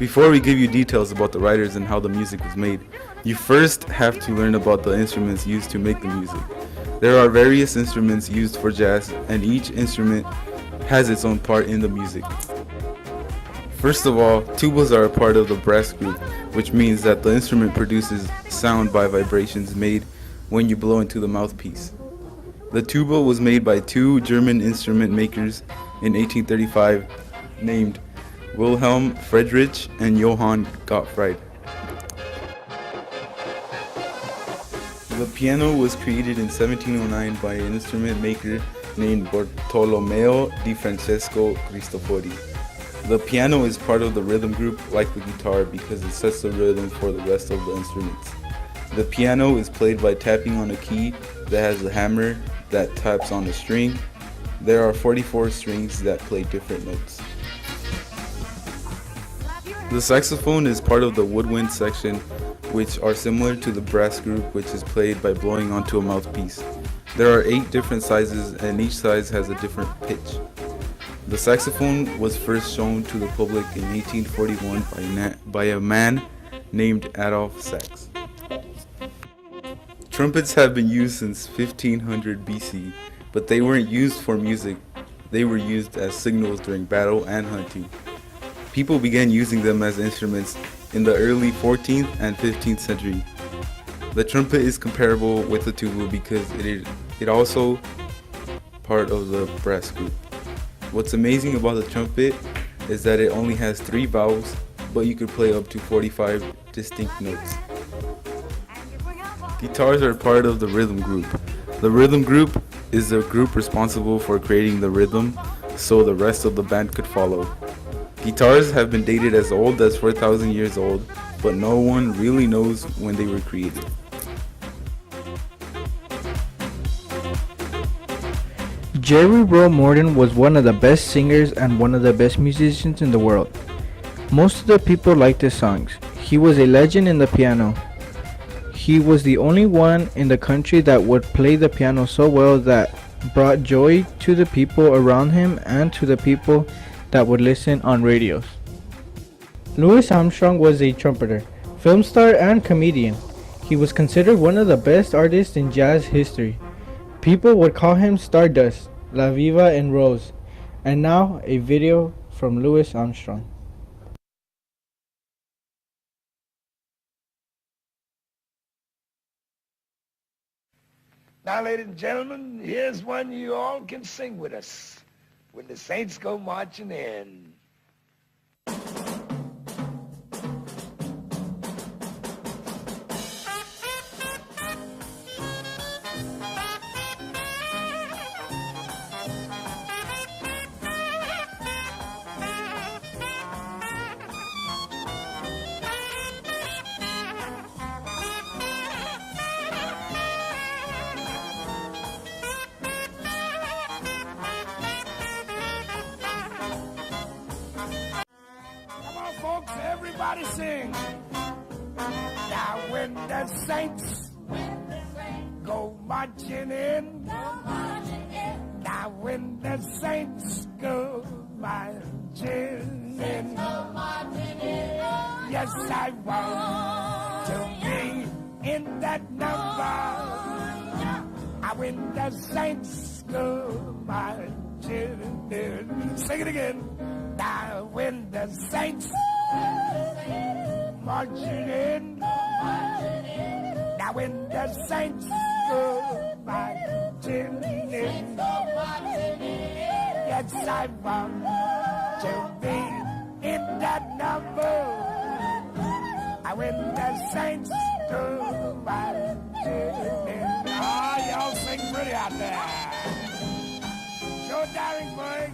Before we give you details about the writers and how the music was made, you first have to learn about the instruments used to make the music. There are various instruments used for jazz, and each instrument has its own part in the music. First of all, tubas are a part of the brass group, which means that the instrument produces sound by vibrations made when you blow into the mouthpiece. The tuba was made by two German instrument makers in 1835 named Wilhelm Friedrich and Johann Gottfried. The piano was created in 1709 by an instrument maker named Bartolomeo di Francesco Cristofori. The piano is part of the rhythm group like the guitar because it sets the rhythm for the rest of the instruments. The piano is played by tapping on a key that has a hammer that taps on a string. There are 44 strings that play different notes. The saxophone is part of the woodwind section, which are similar to the brass group, which is played by blowing onto a mouthpiece. There are 8 different sizes and each size has a different pitch. The saxophone was first shown to the public in 1841 by a man named Adolph Sax. Trumpets have been used since 1500 BC, but they weren't used for music. They were used as signals during battle and hunting. People began using them as instruments in the early 14th and 15th century. The trumpet is comparable with the tuba because it also part of the brass group. What's amazing about the trumpet is that it only has 3 valves, but you could play up to 45 distinct notes. Guitars are part of the rhythm group. The rhythm group is the group responsible for creating the rhythm so the rest of the band could follow. Guitars have been dated as old as 4,000 years old, but no one really knows when they were created. Jerry Roe Morton was one of the best singers and one of the best musicians in the world. Most of the people liked his songs. He was a legend in the piano. He was the only one in the country that would play the piano so well that brought joy to the people around him and to the people that would listen on radios. Louis Armstrong was a trumpeter, film star, and comedian. He was considered one of the best artists in jazz history. People would call him Stardust, La Viva and Rose. And now, a video from Louis Armstrong. Now, ladies and gentlemen, here's one you all can sing with us. When the Saints go marching in. Folks, everybody sing. Now when the Saints go marching in. Now when the Saints go marching in. Yes, I want to be in that number. When the Saints go marching in. Sing it again. Now when the Saints marching in. Now when the Saints go marching in. Yes, I want to be in that number. When the Saints go marching in. Oh, y'all sing pretty out there. Joe Daringburg.